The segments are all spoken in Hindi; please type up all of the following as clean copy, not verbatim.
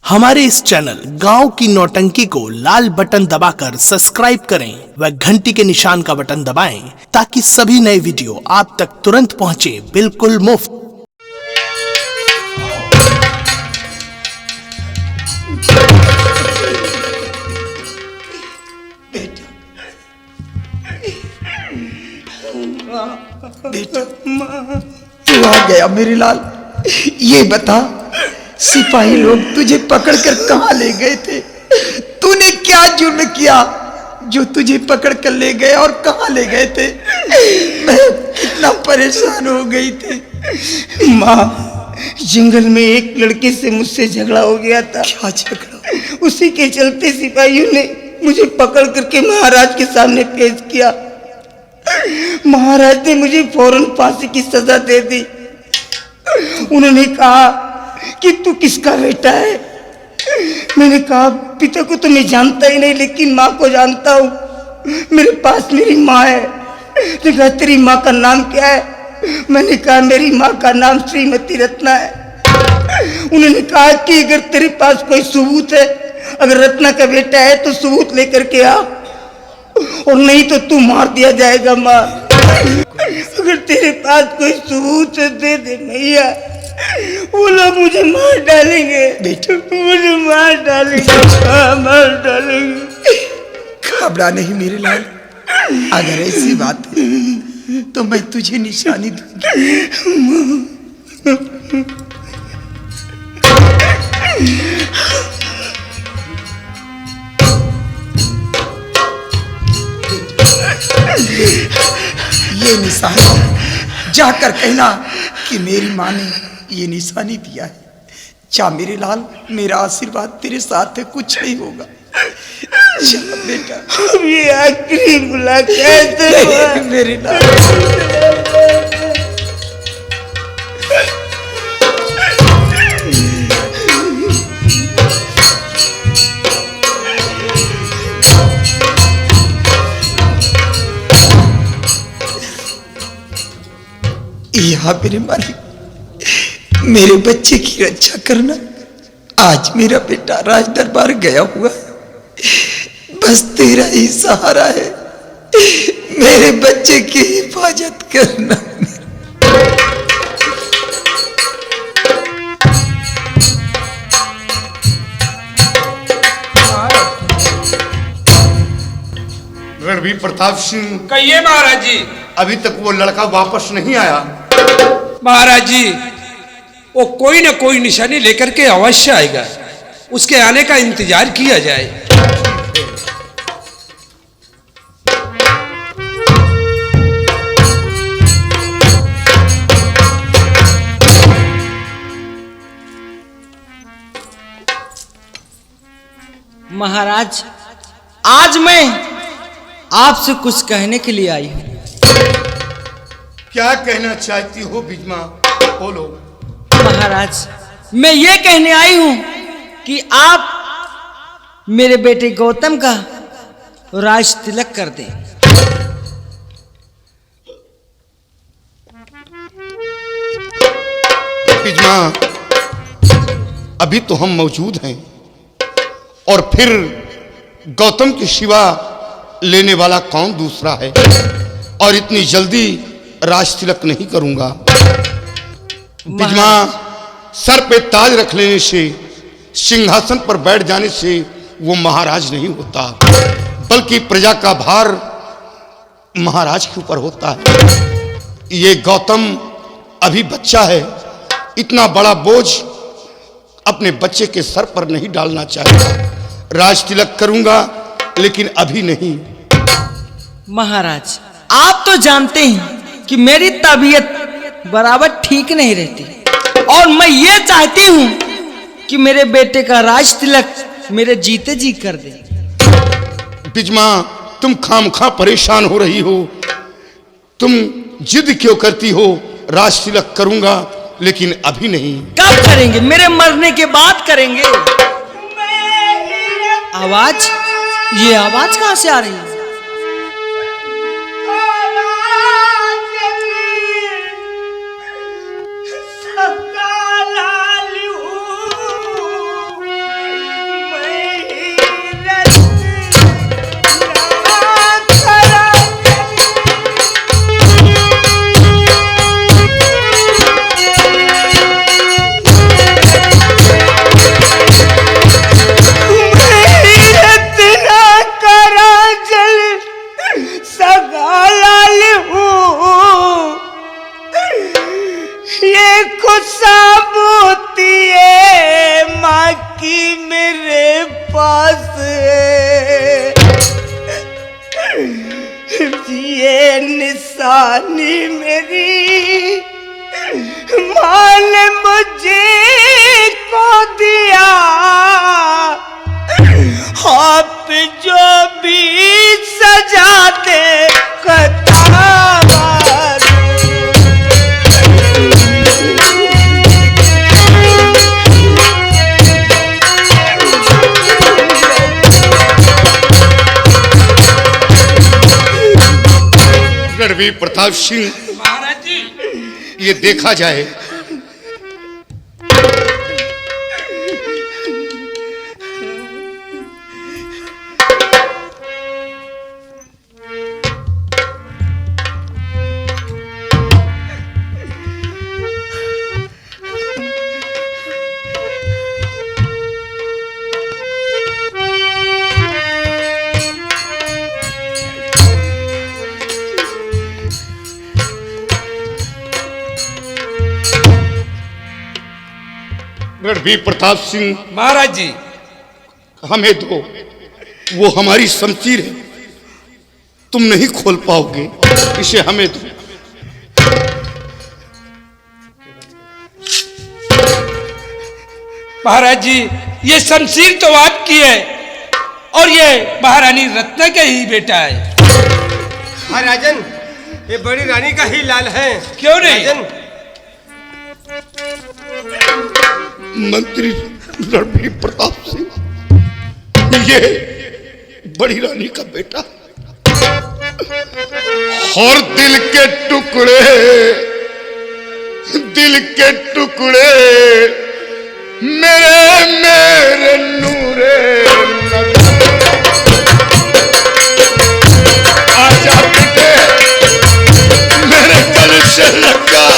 हमारे इस चैनल गांव की नौटंकी को लाल बटन दबाकर सब्सक्राइब करें व घंटी के निशान का बटन दबाएं ताकि सभी नए वीडियो आप तक तुरंत पहुंचे बिल्कुल मुफ्त। बेटा तू आ गया मेरे लाल। ये बता सिपाही लोग तुझे पकड़कर कहाँ ले गए थे? तूने क्या जुर्म किया जो तुझे पकड़कर ले गए और कहाँ ले गए थे? मैं कितना परेशान हो गई थी। माँ, जंगल में एक लड़के से मुझसे झगड़ा हो गया था। क्या झगड़ा? उसी के चलते सिपाहियों ने मुझे पकड़ करके महाराज के सामने पेश किया। महाराज ने मुझे फौरन फांसी की सजा दे दी। उन्होंने कहा कि तू किसका बेटा है? मैंने कहा पिता को तो मैं जानता ही नहीं, लेकिन माँ को जानता हूँ। मेरे पास मेरी माँ है। ने कहा तेरी माँ का नाम क्या है? मैंने कहा मेरी माँ का नाम श्रीमती रत्ना है। उन्होंने कहा कि अगर तेरे पास कोई सबूत है, अगर रत्ना का बेटा है तो सबूत लेकर के आ, और नहीं तो तू मार दिया जाएगा। माँ, अगर तेरे पास कोई सबूत है दे दे भैया, वो लोग मुझे मार डालेंगे। बेटा मुझे मार डालेंगे, मार डालेंगे। घबरा नहीं मेरे लाल। अगर ऐसी बात है तो मैं तुझे निशानी दूंगी। ये निशानी जाकर कहना कि मेरी माँ ने ये निशानी दिया है। जा मेरे लाल, मेरा आशीर्वाद तेरे साथ है, कुछ नहीं होगा। जा बेटा, ये आखिरी मुलाकात है मेरे लाल। यहाँ मेरे मालिक, मेरे बच्चे की रक्षा करना। आज मेरा बेटा राज दरबार गया हुआ है, बस तेरा ही सहारा है। मेरे बच्चे की हिफाजत करना। रणवीर प्रताप सिंह, कहिए महाराज जी। अभी तक वो लड़का वापस नहीं आया। महाराज जी, वो कोई ना कोई निशानी लेकर के अवश्य आएगा। उसके आने का इंतजार किया जाए। महाराज, आज मैं आपसे कुछ कहने के लिए आई हूं। क्या कहना चाहती हो बिजमा? बोलो। महाराज, मैं ये कहने आई हूं कि आप मेरे बेटे गौतम का राज तिलक कर दें। बिजमा, अभी तो हम मौजूद हैं, और फिर गौतम के सिवा लेने वाला कौन दूसरा है? और इतनी जल्दी राज तिलक नहीं करूंगा। बिजमा, सर पे ताज रख लेने से, सिंहासन पर बैठ जाने से वो महाराज नहीं होता, बल्कि प्रजा का भार महाराज के ऊपर होता है। ये गौतम अभी बच्चा है, इतना बड़ा बोझ अपने बच्चे के सर पर नहीं डालना चाहिए। राज तिलक करूंगा, लेकिन अभी नहीं। महाराज, आप तो जानते हैं कि मेरी तबीयत बराबर ठीक नहीं रहती, और मैं ये चाहती हूं कि मेरे बेटे का राज तिलक मेरे जीते जी कर दे। बिजमा, तुम खामखा परेशान हो रही हो। तुम जिद क्यों करती हो? राज तिलक करूंगा, लेकिन अभी नहीं। कब करेंगे? मेरे मरने के बाद करेंगे। आवाज, ये आवाज कहां से आ रही है? पास है। ये निशानी मेरी माँ ने मुझे को दिया। आप जो भी सजा दे रणवीर प्रताप सिंह, महाराज जी ये देखा जाए रणवीर प्रताप सिंह, महाराज जी हमें दो, वो हमारी शमशीर है, तुम नहीं खोल पाओगे, इसे हमें दो। महाराज जी ये शमशीर तो आपकी है और ये महारानी रत्ना का ही बेटा है। हाँ राजन, ये बड़ी रानी का ही लाल है। क्यों नहीं? राजन, मंत्री रणवीर प्रताप सिंह, ये बड़ी रानी का बेटा और दिल के टुकड़े मेरे नूरे आजा बेटे, मेरे गले से लगा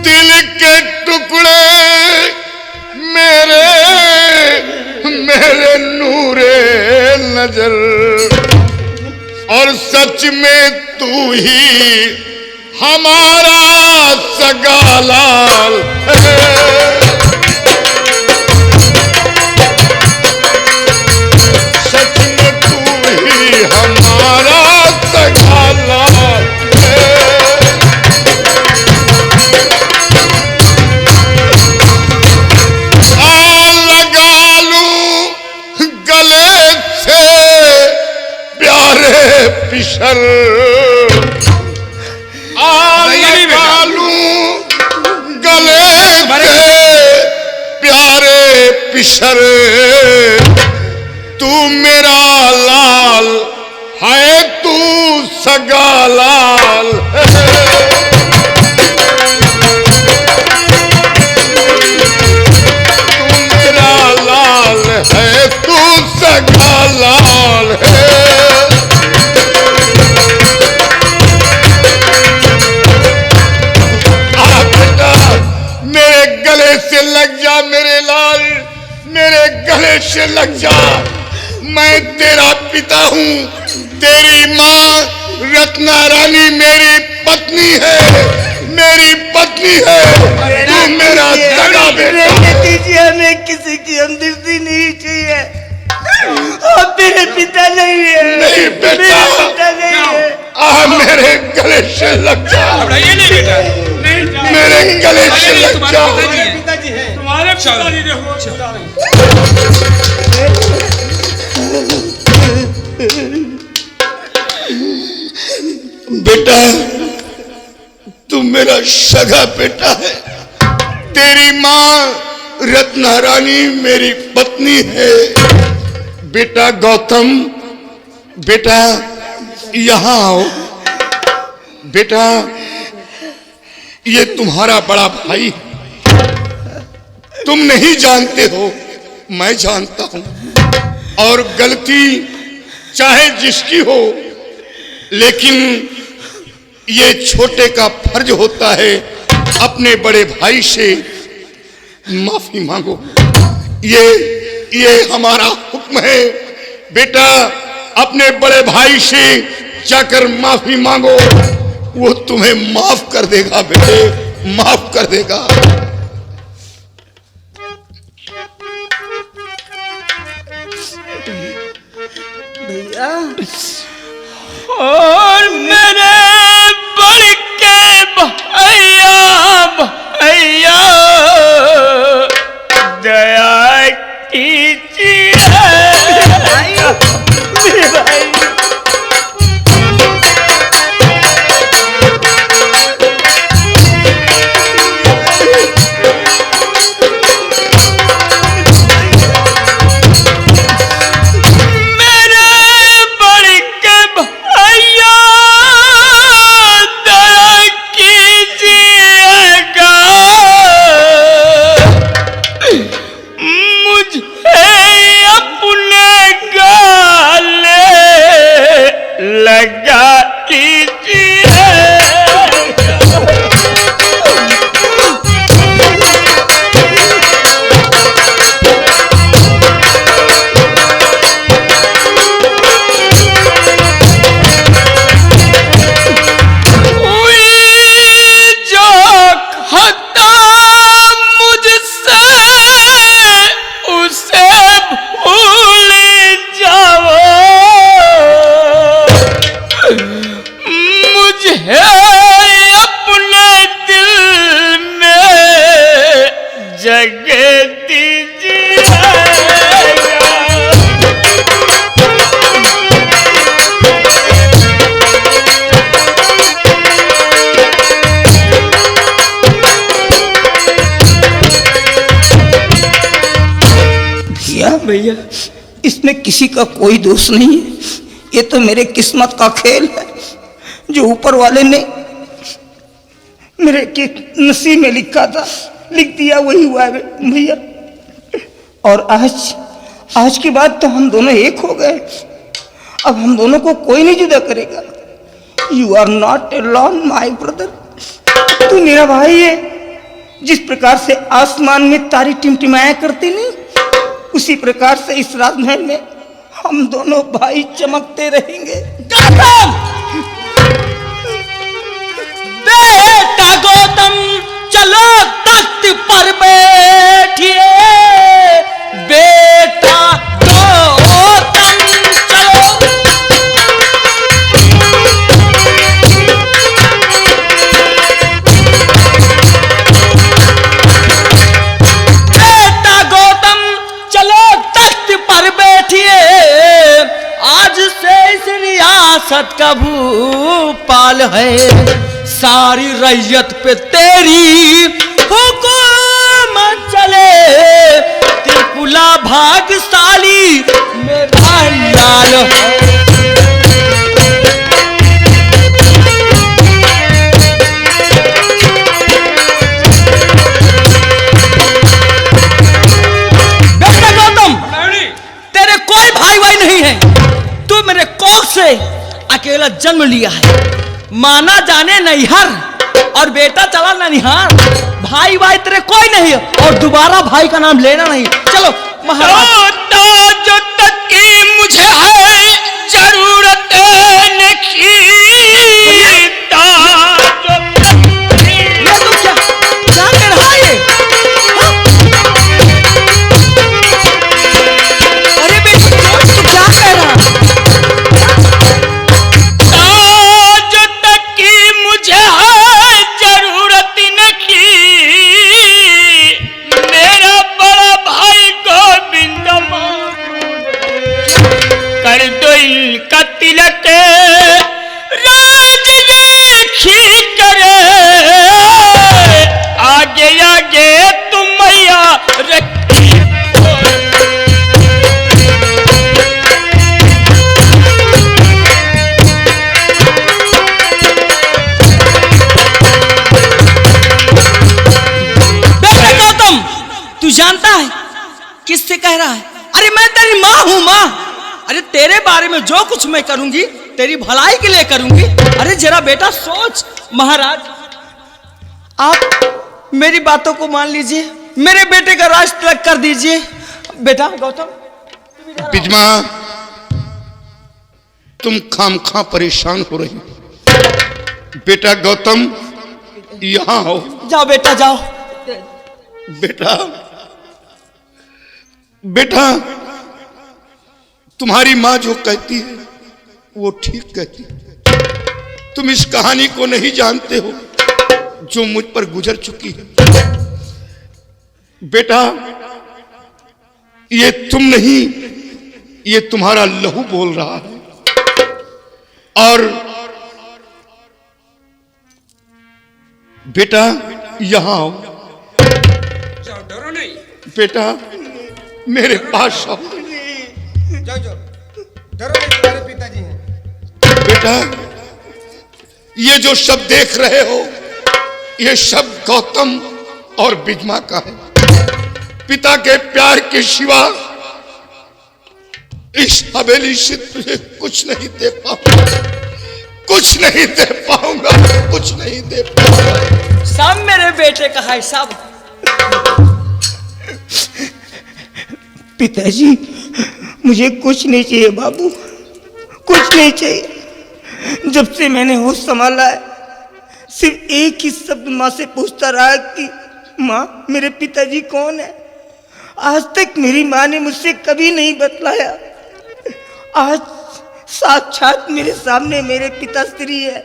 दिल के टुकड़े मेरे नूरे नजर, और सच में तू ही हमारा सगा लाल है। सच में तू ही हमारा सगा लाल है। लगा लूं गले से प्यारे पिशर, लगा लूं गले से प्यारे पिशर, तू मेरा लाल है, तू सगा लाल है। है तू सगा लाल है। आ बेटा मेरे गले से लग जा मेरे लाल, मेरे गले से लग जा। मैं तेरा पिता हूँ, तेरी माँ रत्ना रानी मेरी पत्नी है, मेरी पत्नी है, तू मेरा सगा बेटा। दीजिए, हमें किसी की हमदर्दी नहीं चाहिए। आप मेरे पिता नहीं है। नहीं बेटा, मेरे पिता नहीं है। आ मेरे गले से लग जा, ये नहीं बेटा, नहीं जाओ। मेरे गले से ये लग तुम्हारे जा। पिताजी हैं। पिताजी हैं। तुम्हारे पिताजी ने हो। बेटा तू मेरा सगा बेटा है, तेरी माँ रत्ना रानी मेरी पत्नी है। बेटा गौतम, बेटा यहाँ आओ। बेटा ये तुम्हारा बड़ा भाई, तुम नहीं जानते हो, मैं जानता हूं, और गलती चाहे जिसकी हो, लेकिन ये छोटे का फर्ज होता है अपने बड़े भाई से माफी मांगो। ये हमारा हुक्म है। बेटा अपने बड़े भाई से जाकर माफी मांगो, वो तुम्हें माफ कर देगा बेटे, माफ कर देगा। जगती जी भैया, इसमें किसी का कोई दोष नहीं है। ये तो मेरे किस्मत का खेल है जो ऊपर वाले ने मेरे के नसीब में लिखा था, लिख दिया, वही हुआ है भैया। और आज के बाद तो हम दोनों एक हो गए। अब हम दोनों को कोई नहीं जुदा करेगा। You are not alone my brother. तू मेरा भाई है। जिस प्रकार से आसमान में तारे टिमटिमाया करती नहीं, उसी प्रकार से इस राजमहल में हम दोनों भाई चमकते रहेंगे। गौतम, बेटा गौतम, चलो तख्त पर बैठिए। बेटा गौतम, चलो। बेटा गौतम, चलो तख्त पर बैठिए। आज से इस रियासत का भूपाल है। सारी रैयत पे तेरी हुकूमत चले। त्रिपुला भाग्यशाली मेरा लाल है। बेटा गौतम, तेरे कोई भाई भाई नहीं है। तू मेरे कोख से अकेला जन्म लिया है। माना जाने नैहर और बेटा चला ननिहार। भाई भाई तेरे कोई नहीं है और दोबारा भाई का नाम लेना नहीं। चलो महाराज। जो तक की मुझे है जरूरत नहीं। ये तो क्या कह रहा है? हाँ? अरे बेटा तू क्या कह रहा? मुझे है जरूरत नहीं। मेरा बड़ा भाई गोविंद कर दो इनका तिलक। राज देखी करे आगे आगे तुम मैया रखी। तू जानता है किससे कह रहा है? अरे मैं तेरी माँ हूँ माँ। अरे तेरे बारे में जो कुछ मैं करूंगी तेरी भलाई के लिए करूंगी। अरे जरा बेटा सोच। महाराज आप मेरी बातों को मान लीजिए, मेरे बेटे का राज तिलक कर दीजिए। बेटा गौतम। बिजमा, तुम खामखा परेशान हो रही हो। बेटा गौतम यहाँ हो। जाओ बेटा जाओ। बेटा तुम्हारी माँ जो कहती है वो ठीक कहती है। तुम इस कहानी को नहीं जानते हो जो मुझ पर गुजर चुकी है। बेटा ये तुम नहीं, ये तुम्हारा लहू बोल रहा है। और बेटा यहाँ आओ। डरो नहीं बेटा मेरे पास आओ। जाओ जाओ, डरो नहीं, तुम्हारे पिताजी हैं। बेटा ये जो शब्द देख रहे हो ये शब्द गौतम और बिजमा का है। पिता के प्यार के सिवा इस हवेली से तुझे कुछ नहीं दे पाऊंगा, कुछ नहीं दे पाऊंगा, कुछ नहीं दे पाऊंगा। सब मेरे बेटे का है सब। पिताजी मुझे कुछ नहीं चाहिए बाबू, कुछ नहीं चाहिए। जब से मैंने होश संभाला है सिर्फ एक ही शब्द माँ से पूछता रहा कि माँ मेरे पिताजी कौन है। आज तक मेरी माँ ने मुझसे कभी नहीं बतलाया। आज साक्षात मेरे सामने मेरे पिताश्री है।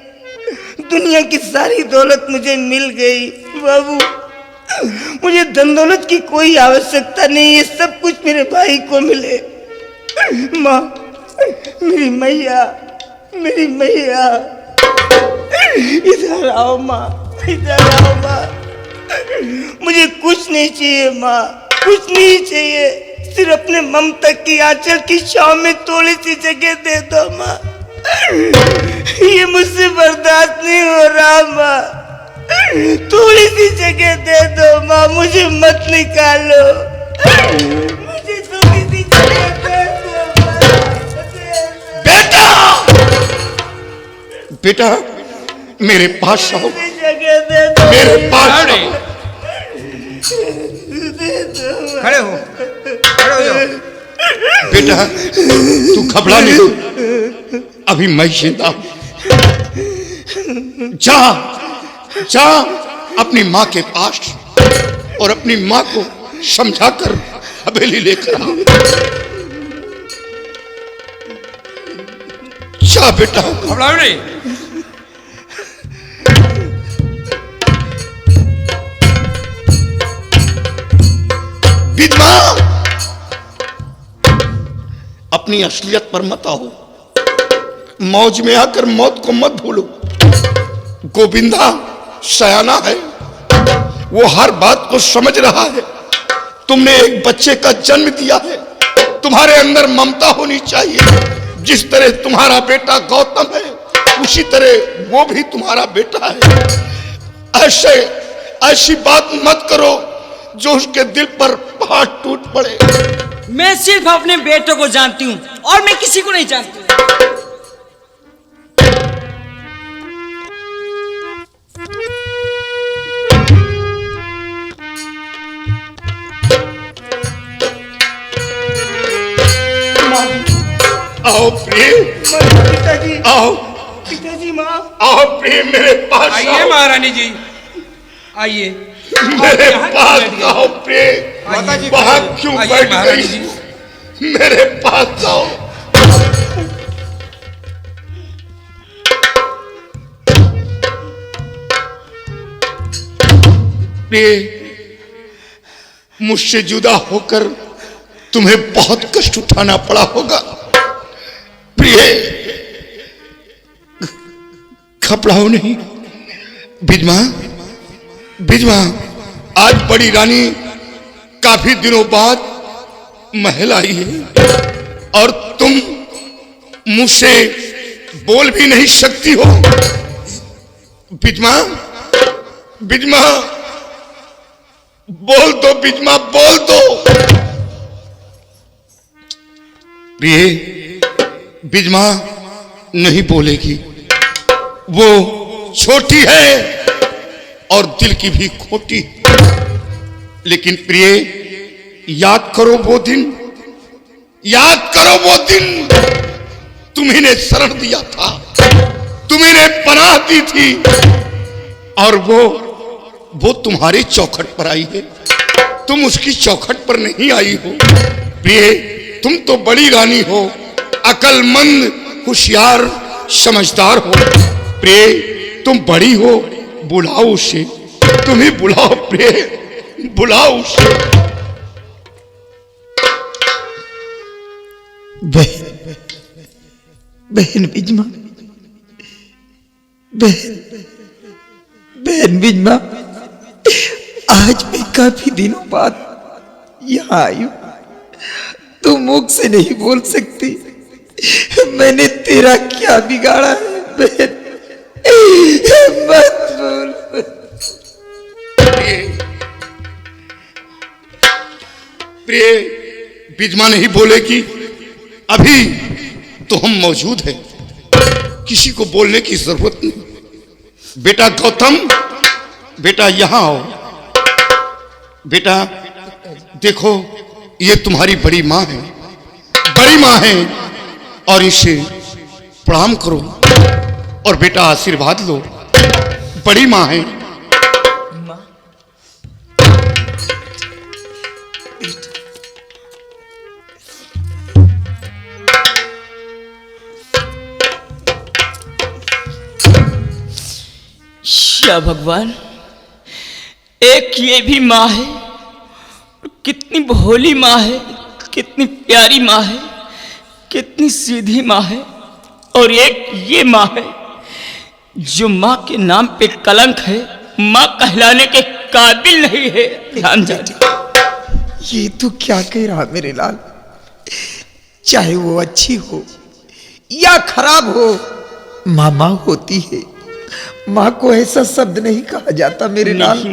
दुनिया की सारी दौलत मुझे मिल गई बाबू। मुझे धन दौलत की कोई आवश्यकता नहीं है, सब कुछ मेरे भाई को मिले। माँ, मेरी मैया, मेरी मैया, इधर आओ माँ, इधर आओ माँ। मुझे कुछ नहीं चाहिए माँ, कुछ नहीं चाहिए, सिर्फ अपने ममता की आंचल की छांव में थोड़ी सी जगह दे दो माँ। ये मुझसे बर्दाश्त नहीं हो रहा माँ, थोड़ी सी जगह दे दो माँ, मुझे मत निकालो, मुझे थोड़ी सी जगह दे दो माँ। बेटा, बेटा मेरे पास आओ, जगह दे दो, मेरे पास आओ। दे दो। खड़े हो, खड़े हो जाओ। बेटा तू घबरा नहीं, अभी मैं जिंदा हूं। जा जा अपनी माँ के पास और अपनी माँ को समझाकर हवेली लेकर आ। जा बेटा, घबराओ नहीं। विधवा अपनी असलियत पर मत आओ, मौज में आकर मौत को मत भूलो। गोविंदा सयाना है, वो हर बात को समझ रहा है। तुमने एक बच्चे का जन्म दिया है, तुम्हारे अंदर ममता होनी चाहिए। जिस तरह तुम्हारा बेटा गौतम है, उसी तरह वो भी तुम्हारा बेटा है। ऐसी बात मत करो जो उसके दिल पर पहाड़ टूट पड़े। मैं सिर्फ अपने बेटों को जानती हूँ और मैं किसी को नहीं जानती। आओ प्रिय, पिताजी, आओ पिताजी, माँ, आओ प्रिय, मेरे पास आइए आओ। महारानी जी, आइए। मेरे पास आओ प्रिय। माताजी, वहां क्यों आइए बैठ महारानी गई? जी। मेरे पास आओ। प्रिय, मुझसे जुदा होकर तुम्हें बहुत कष्ट उठाना पड़ा होगा। प्रिय, घबराओ नहीं। विधवा, विधवा, आज बड़ी रानी काफी दिनों बाद महल आई है और तुम मुझसे बोल भी नहीं सकती हो। विधवा, विधवा, बोल दो विधवा, बोल दो। प्रिय, विधवा नहीं बोलेगी, वो छोटी है और दिल की भी खोटी। लेकिन प्रिय, याद करो वो दिन, याद करो वो दिन, तुम्ही ने शरण दिया था, तुम्ही ने पनाह दी थी और वो तुम्हारे चौखट पर आई है, तुम उसकी चौखट पर नहीं आई हो। प्रिय, तुम तो बड़ी रानी हो, अकलमंद, होशियार, समझदार हो। प्रिय, तुम बड़ी हो, बुलाओ उसे, तुम्ही बुलाओ प्रिय, बुलाओ उसे। बहन बिजमा, बहन बिजमा, आज मैं काफी दिनों बाद यहाँ आई हूं। तू मुख से नहीं बोल सकती, मैंने तेरा क्या बिगाड़ा है बहन, मत बोल। प्रिय, बिजमा नहीं बोलेगी, अभी तो हम मौजूद हैं, किसी को बोलने की जरूरत नहीं। बेटा गौतम, बेटा यहां आओ। बेटा देखो, ये तुम्हारी बड़ी माँ है, बड़ी माँ है, और इसे प्रणाम करो और बेटा आशीर्वाद लो। बड़ी माँ है। या भगवान, एक ये भी माँ है, कितनी भोली माँ है, कितनी प्यारी माँ है, कितनी सीधी माँ है। और एक ये माँ है जो माँ के नाम पे कलंक है, माँ कहलाने के काबिल नहीं है। राम जाने ये तू क्या कह रहा मेरे लाल? चाहे वो अच्छी हो या खराब हो, माँ माँ होती है। माँ को ऐसा शब्द नहीं कहा जाता मेरे लाल।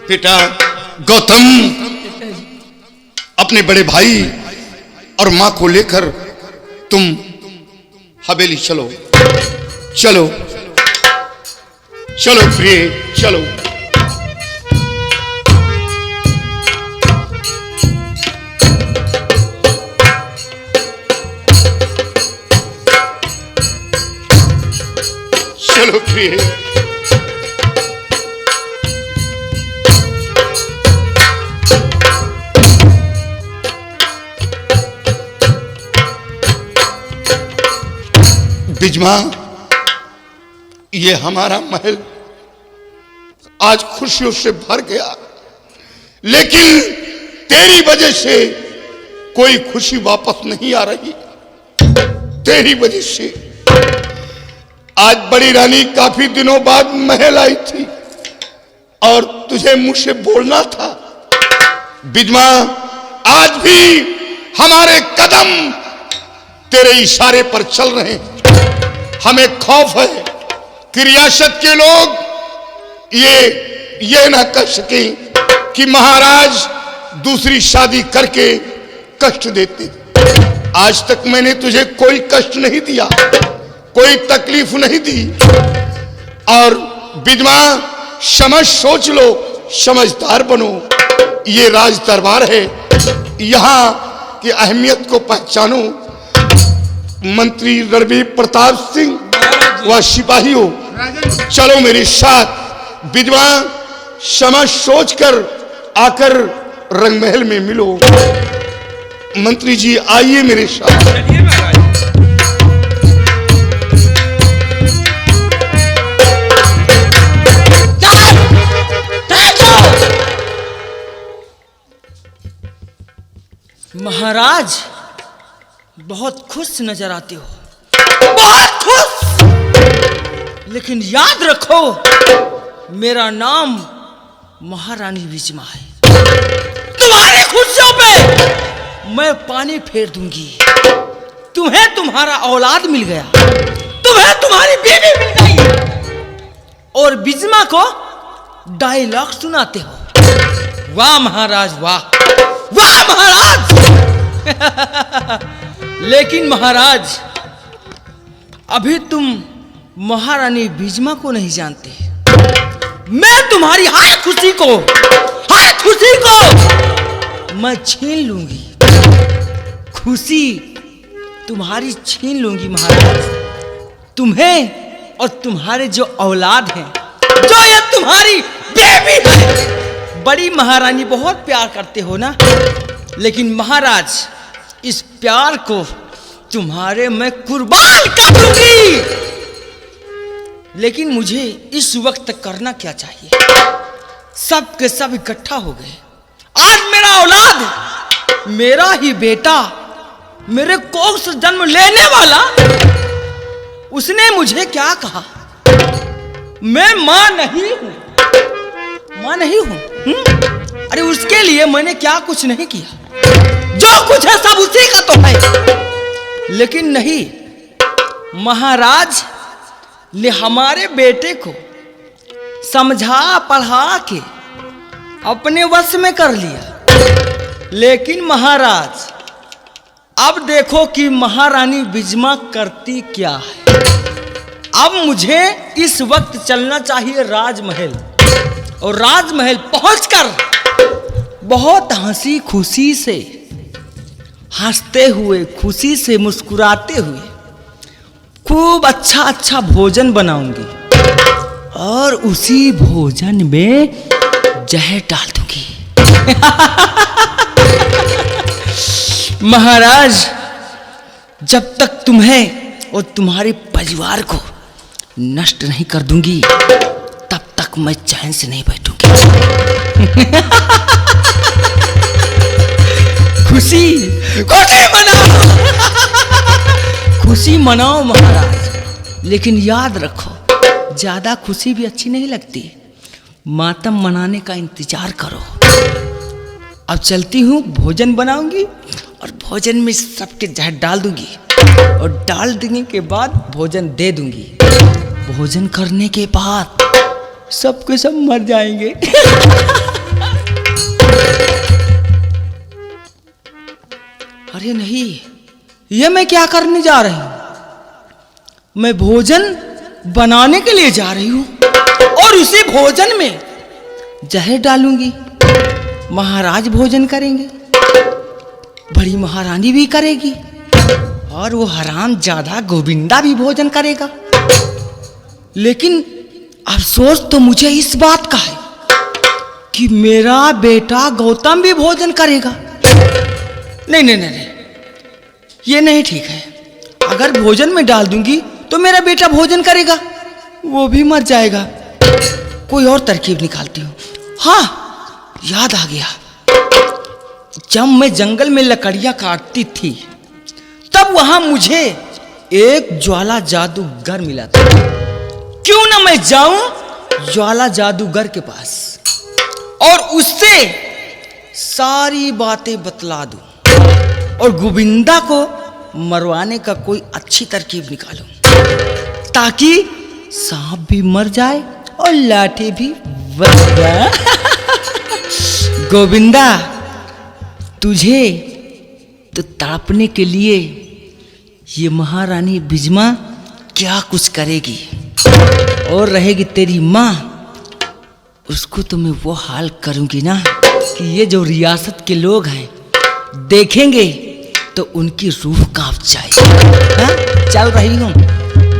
बेटा गौतम, अपने बड़े भाई और मां को लेकर तुम हवेली चलो। चलो चलो प्रिय, चलो। चलो प्रिय। बिजमा, ये हमारा महल आज खुशियों से भर गया, लेकिन तेरी वजह से कोई खुशी वापस नहीं आ रही। तेरी वजह से आज बड़ी रानी काफी दिनों बाद महल आई थी और तुझे मुझसे बोलना था। बिजमा, आज भी हमारे कदम तेरे इशारे पर चल रहे हैं। हमें खौफ है कि रियासत के लोग ये ना कह सके कि महाराज दूसरी शादी करके कष्ट देते। आज तक मैंने तुझे कोई कष्ट नहीं दिया, कोई तकलीफ नहीं दी। और बिजमा, समझ सोच लो, समझदार बनो। ये राज दरबार है, यहाँ की अहमियत को पहचानो। मंत्री रणबीर प्रताप सिंह व सिपाहियों, चलो मेरे साथ। विधवा, समझ सोच कर आकर रंगमहल में मिलो। मंत्री जी आइए मेरे साथ। चलिए महाराज। महाराज बहुत खुश नजर आते हो, बहुत खुश। लेकिन याद रखो, मेरा नाम महारानी बिजमा है। तुम्हारी खुशियों पे मैं पानी फेर दूंगी। तुम्हें तुम्हारा औलाद मिल गया, तुम्हें तुम्हारी बीवी मिल गई, और बिजमा को डायलॉग सुनाते हो। वाह महाराज, वाह वाह महाराज। लेकिन महाराज, अभी तुम महारानी बिजमा को नहीं जानते। मैं तुम्हारी हर खुशी को मैं छीन लूंगी। खुशी तुम्हारी छीन लूंगी महाराज। तुम्हें और तुम्हारे जो औलाद हैं, जो ये तुम्हारी बेबी है। बड़ी महारानी बहुत प्यार करते हो ना, लेकिन महाराज इस प्यार को तुम्हारे मैं कुर्बान कर दूंगी। लेकिन मुझे इस वक्त करना क्या चाहिए? सब के सब इकट्ठा हो गए। आज मेरा औलाद, मेरा ही बेटा, मेरे कोख से जन्म लेने वाला, उसने मुझे क्या कहा? मैं मां नहीं हूं, मां नहीं हूं। अरे उसके लिए मैंने क्या कुछ नहीं किया। जो कुछ है सब उसी का तो है। लेकिन नहीं, महाराज ने हमारे बेटे को समझा पढ़ा के अपने वश में कर लिया। लेकिन महाराज, अब देखो कि महारानी बिजमा करती क्या है। अब मुझे इस वक्त चलना चाहिए राजमहल, और राजमहल पहुंचकर बहुत हंसी खुशी से, हंसते हुए, खुशी से मुस्कुराते हुए खूब अच्छा अच्छा भोजन बनाऊंगी, और उसी भोजन में जहर डाल दूंगी। महाराज, जब तक तुम्हें और तुम्हारे परिवार को नष्ट नहीं कर दूंगी तब तक मैं चैन से नहीं बैठूंगी। खुशी खुशी मनाओ, खुशी मनाओ महाराज, लेकिन याद रखो ज्यादा खुशी भी अच्छी नहीं लगती। मातम मनाने का इंतजार करो। अब चलती हूँ, भोजन बनाऊंगी और भोजन में सबके जहर डाल दूंगी और डाल देने के बाद भोजन दे दूंगी। भोजन करने के बाद सबके सब मर जाएंगे। अरे नहीं, ये मैं क्या करने जा रही हूं? मैं भोजन बनाने के लिए जा रही हूं और उसी भोजन में जहर डालूंगी। महाराज भोजन करेंगे, बड़ी महारानी भी करेगी और वो हरामजादा गोविंदा भी भोजन करेगा। लेकिन अफसोस तो मुझे इस बात का है कि मेरा बेटा गौतम भी भोजन करेगा। नहीं नहीं नहीं, ये नहीं ठीक है। अगर भोजन में डाल दूंगी तो मेरा बेटा भोजन करेगा, वो भी मर जाएगा। कोई और तरकीब निकालती हूँ। हाँ, याद आ गया, जब मैं जंगल में लकड़ियां काटती थी तब वहां मुझे एक ज्वाला जादूगर मिला था। क्यों ना मैं जाऊं ज्वाला जादूगर के पास और उससे सारी बातें बतला दूं और गोविंदा को मरवाने का कोई अच्छी तरकीब निकालूं ताकि सांप भी मर जाए और लाठी भी बच जाए। गोविंदा, तुझे तो तड़पने के लिए ये महारानी बिजमा क्या कुछ करेगी, और रहेगी तेरी माँ, उसको तो मैं वो हाल करूंगी ना कि ये जो रियासत के लोग हैं देखेंगे तो उनकी रूह कांप जाएगी। हाँ? चल रही हूँ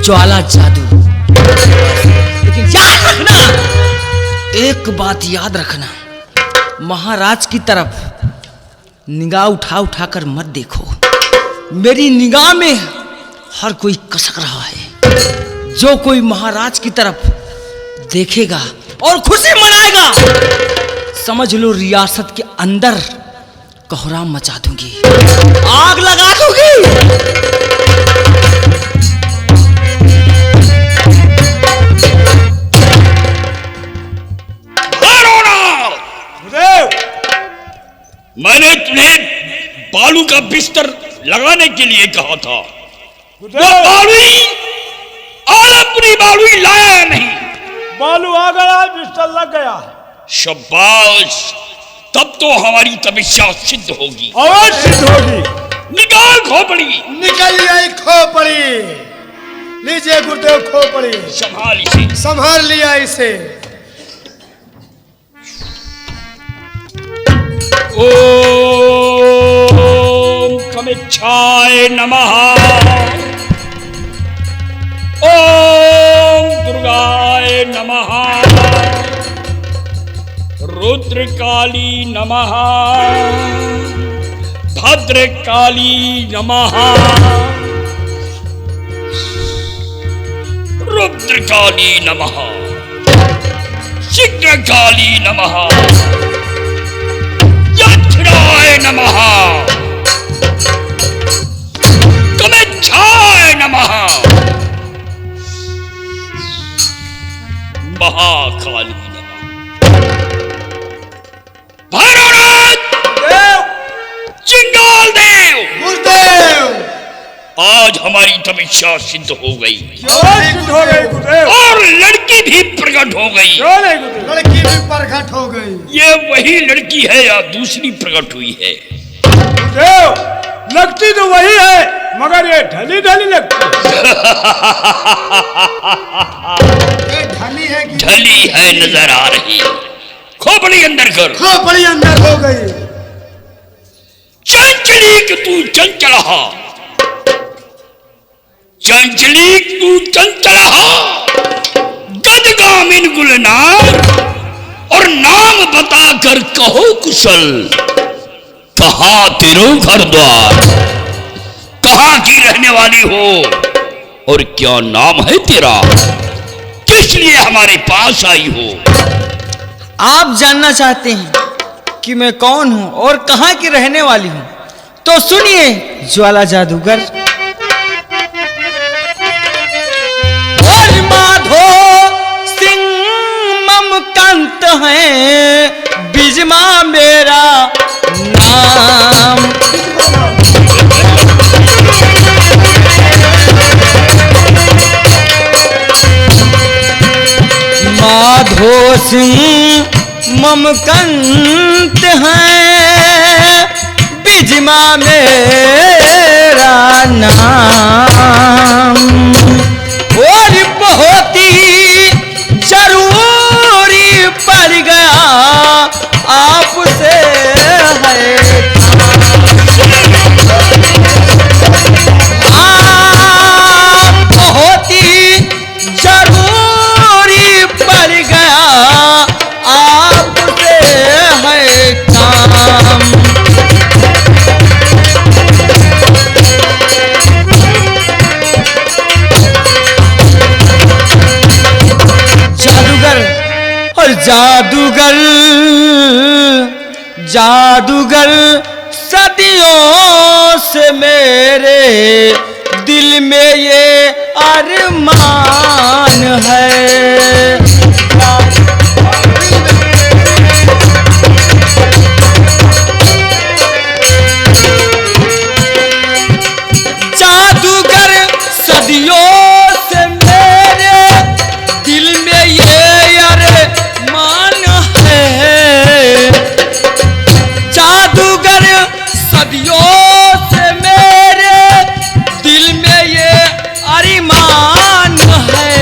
ज्वाला जादू। लेकिन याद रखना, एक बात याद रखना, महाराज की तरफ निगाह उठा उठा कर मत देखो। मेरी निगाह में हर कोई कसक रहा है। जो कोई महाराज की तरफ देखेगा और खुशी मनाएगा, समझ लो रियासत के अंदर कोहराम मचा दूंगी, आग लगा दूंगी। मैंने तुम्हें बालू का बिस्तर लगाने के लिए कहा था, वो बालू आलमपुरी बालू लाया नहीं। बालू आ गया, बिस्तर लग गया। शाबाश, तब तो हमारी तपस्या सिद्ध होगी। अवश्य सिद्ध होगी। निकाल खोपड़ी। निकल आई खोपड़ी। लीजिए गुरुदेव खोपड़ी। संभाल इसे। संभाल लिया इसे। ओम कमिच्छाय नमः। ओम दुर्गाय नमः। रुद्रकाली नमः। भद्रकाली नमः। रुद्रकाली नमः। शीघ्रकाली नमः। यक्षिणाय नमः। कमेच्छाय नमः। महाकाली नमः। भैरवनाथ चिंगाल देव। गुरुदेव, आज हमारी तपस्या सिद्ध हो गई। सिद्ध हो गई गुरुदेव। और लड़की भी प्रकट हो गई। लड़की भी प्रकट हो गई। ये वही लड़की है या दूसरी प्रकट हुई है? गुरुदेव, लगती तो वही है, मगर ये ढली ढली लगती है। ये ढली है कि ढली है नजर आ रही। खोपड़ी अंदर कर। खोपड़ी अंदर हो गई। चंचली कि तू चंचलहा। चंचली तू चंचलहा। गदगामिन गुलनार। और नाम बताकर कहो कुशल। कहाँ तेरो घर द्वार। कहाँ की रहने वाली हो और क्या नाम है तेरा? किस लिए हमारे पास आई हो? आप जानना चाहते हैं कि मैं कौन हूं और कहां की रहने वाली हूं, तो सुनिए ज्वाला जादूगर। और माधो सिंह ममकांत है बिजमा मेरा नाम। माधो सिंह ममकांत है बिजमा मेरा नाम। और बहुत ही जरूरी पड़ गया आपसे है बहुत ही जरूरी पड़ गया आपसे है काम। जादूगर और जादूगर जादूगर सदियों से मेरे दिल में ये अरमान है। जादूगर सदियों से मेरे दिल में ये अरमान है। जादूगर सदियों से मेरे दिल में ये अरमान है।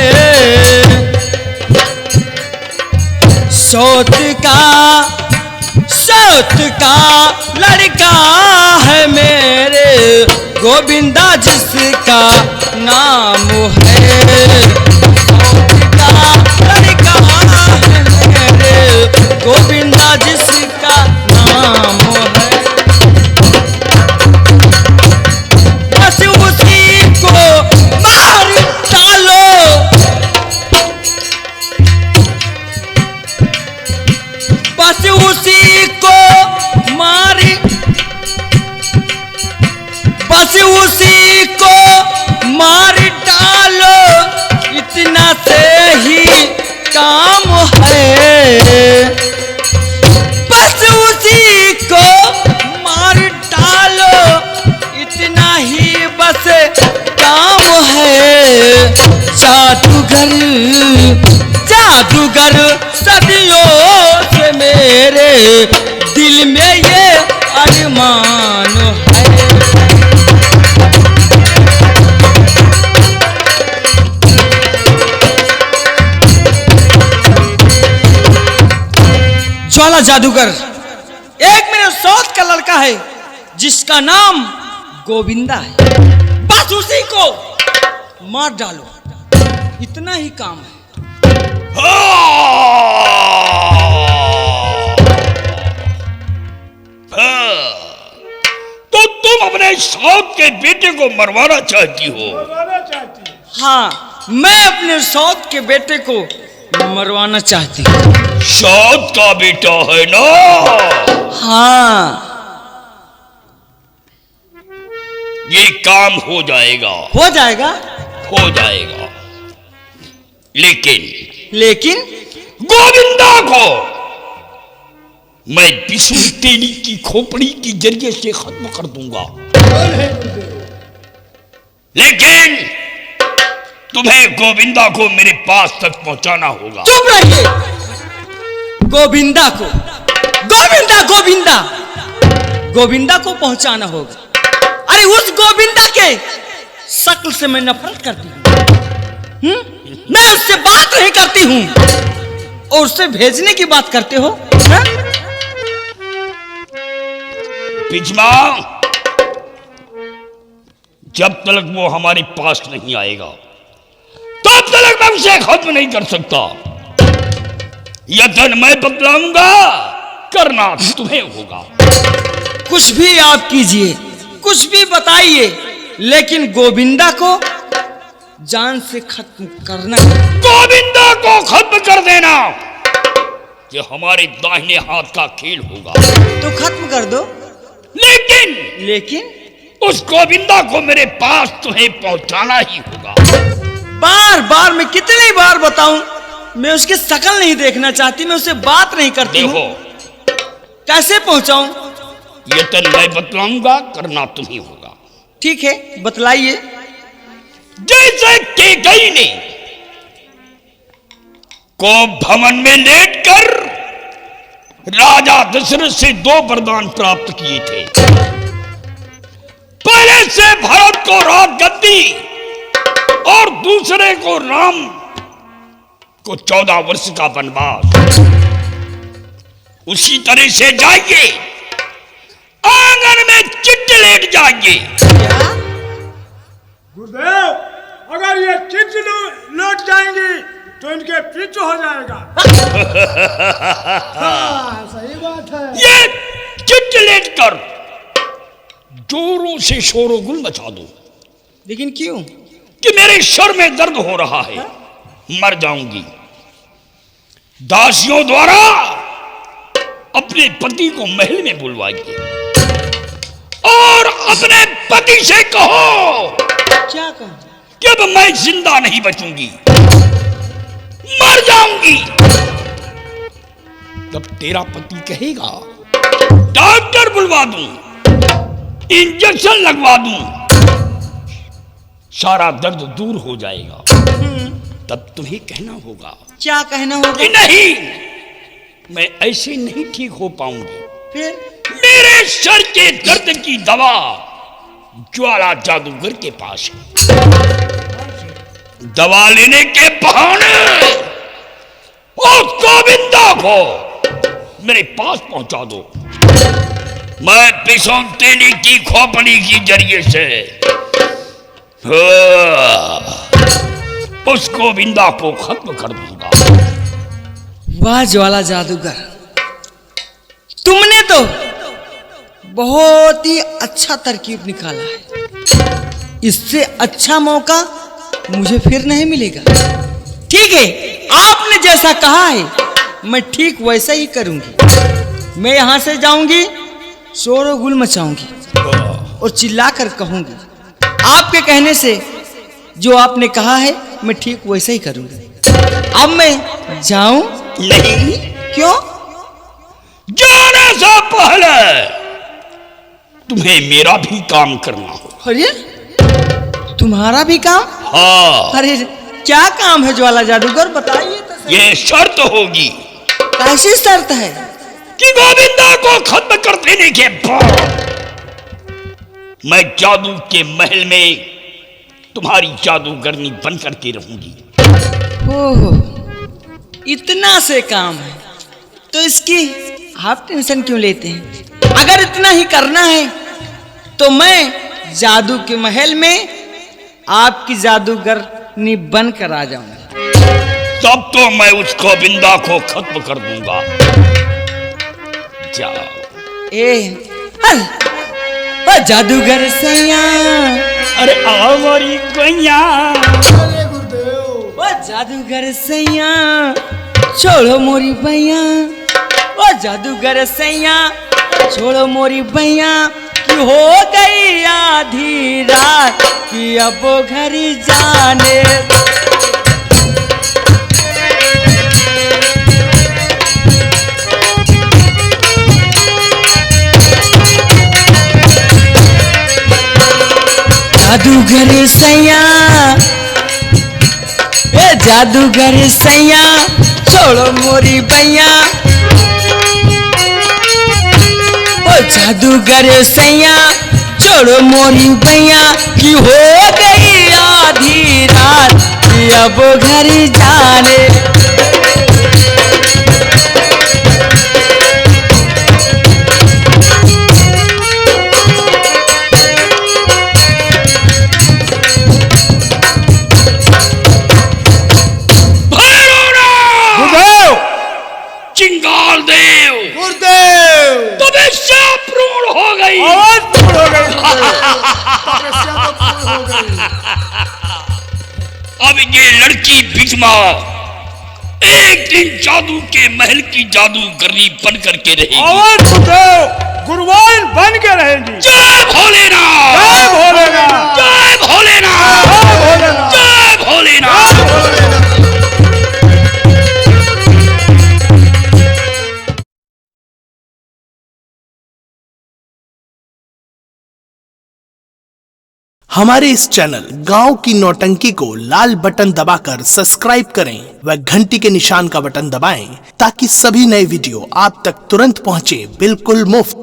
सौत का लड़का है मेरे गोविंदा जिसका नाम है। सौत का लड़का है मेरे गोविंदा जिसका नाम है। बस उसी को मार डालो बस उसी को मार बस उसी को मार डालो इतना से ही काम है। बस उसी को मार डालो इतना ही बस काम है। जादूगर जादूगर सदियों से मेरे दिल में ये अरमान है। ज्वाला जादूगर, एक मेरे सौत का लड़का है जिसका नाम गोविंदा है। बस उसी को मार डालो इतना ही काम है। तो तुम अपने सौत के बेटे को मरवाना चाहती हो? हाँ, मैं अपने सौत के बेटे को मरवाना चाहती हूँ। सौत का बेटा है ना? हाँ। ये काम हो जाएगा। हो जाएगा? हो जाएगा। लेकिन गोविंदा को मैं विष्णु तेली की खोपड़ी के जरिए से खत्म कर दूंगा। लेकिन तुम्हें गोविंदा को मेरे पास तक पहुंचाना होगा। चुप रहिए। गोविंदा को गोविंदा को पहुंचाना होगा। अरे उस गोविंदा के शक्ल से मैं नफरत करती हूँ। मैं उससे बात नहीं करती हूँ और उससे भेजने की बात करते हो। पिछमा, जब तक वो हमारे पास नहीं आएगा तब तक मैं उसे खत्म नहीं कर सकता। यतन मैं बतलाऊंगा, करना तुम्हें होगा। कुछ भी आप कीजिए, कुछ भी बताइए, लेकिन गोविंदा को जान से खत्म करना। गोविंदा को खत्म कर देना, ये हमारे दाहिने हाथ का खेल होगा। तो खत्म कर दो। लेकिन उस गोविंदा को मेरे पास तुम्हें पहुंचाना ही होगा। बार बार मैं कितनी बार बताऊं, मैं उसकी शक्ल नहीं देखना चाहती, मैं उससे बात नहीं करती हूं। कैसे पहुंचाऊं? ये तो मैं बतलाऊंगा, करना तुम्ही होगा। ठीक है, बतलाइए। जैसे कैकेयी ने को भवन में लेटकर राजा दशरथ से 2 वरदान प्राप्त किए थे। पहले से भरत को राज गद्दी और दूसरे को राम को 14 वर्ष का वनवास। उसी तरह से जाइए, आंगन में चिट्ठ लेट जाइए। गुरुदेव, अगर ये चिट्ठ लौट जाएंगी तो इनके पिच हो जाएगा। हाँ, सही बात है। ये चिट्ठ लेट कर जोरों से शोरगुल मचा दो। लेकिन क्यों? कि मेरे सर में दर्द हो रहा है, मर जाऊंगी। दासियों द्वारा अपने पति को महल में बुलवाइए और अपने पति से कहो क्या कहो? कि अब मैं जिंदा नहीं बचूंगी, मर जाऊंगी। जब तेरा पति कहेगा डॉक्टर बुलवा दूं, इंजेक्शन लगवा दूं, सारा दर्द दूर हो जाएगा, तब तुम्हें कहना होगा। क्या कहना होगा? कि नहीं, मैं ऐसे नहीं ठीक हो पाऊंगी। फिर मेरे सर के दर्द की दवा ज्वाला जादूगर के पास है। दवा लेने के बहाने उस गोविंदा को मेरे पास पहुंचा दो। मैं पिसों तेली की खोपड़ी की जरिए से उस गोविंदा को खत्म कर दूंगा। वाह ज्वाला जादूगर, तुमने तो बहुत ही अच्छा तरकीब निकाला है। इससे अच्छा मौका मुझे फिर नहीं मिलेगा। ठीक है, आपने जैसा कहा है मैं ठीक वैसा ही करूंगी। मैं यहां से जाऊंगी, शोरगुल मचाऊंगी और चिल्लाकर कहूंगी। आपके कहने से जो आपने कहा है मैं ठीक वैसा ही करूंगी। अब मैं जाऊं? नहीं। क्यों? जाने से पहले तुम्हें मेरा भी काम करना होगा। अरे तुम्हारा भी काम? हाँ। अरे क्या काम है ज्वाला जादूगर, बताइए तो सही। ये शर्त होगी। कैसी शर्त है? कि गोविंदा को खत्म कर देने के बाद मैं जादू के महल में तुम्हारी जादूगरनी बन करके रहूंगी। ओहो, इतना से काम है तो इसकी आप टेंशन क्यों लेते हैं? अगर इतना ही करना है तो मैं जादू के महल में आपकी जादूगरनी बन कर आ जाऊंगा। तब तो मैं उस गोविंदा को खत्म कर दूंगा। जाओ। जादूगर सैया, अरे आओ मोरी गैया। ओ जादूगर सैया, छोड़ो मोरी भैया। ओ जादूगर सैया, छोड़ो मोरी भैया। कि हो गई आधी रात कि अब वो घर जाने। जादूगर सैया, ए जादूगर सैया, छोड़ो मोरी भैया। ओ जादूगर सैया, छोड़ो मोरी भैया। कि हो गई आधी रात कि अब घर जाने। चिंगाल देव, गुरुदेव, तपस्या पूर्ण हो गई। आवाज पूर्ण हो गई। तपस्या तो पूर्ण हो गई। अब ये लड़की बिस्मा एक दिन जादू के महल की जादूगरनी बन करके रहेगी। और गुरुवाइन बन के रहेंगी। जय भोलेनाथ, जय भोलेनाथ, जय भोलेनाथ, जय भोलेनाथ, जय भोलेनाथ। हमारे इस चैनल गांव की नौटंकी को लाल बटन दबाकर सब्सक्राइब करें व घंटी के निशान का बटन दबाएं ताकि सभी नए वीडियो आप तक तुरंत पहुंचे बिल्कुल मुफ्त।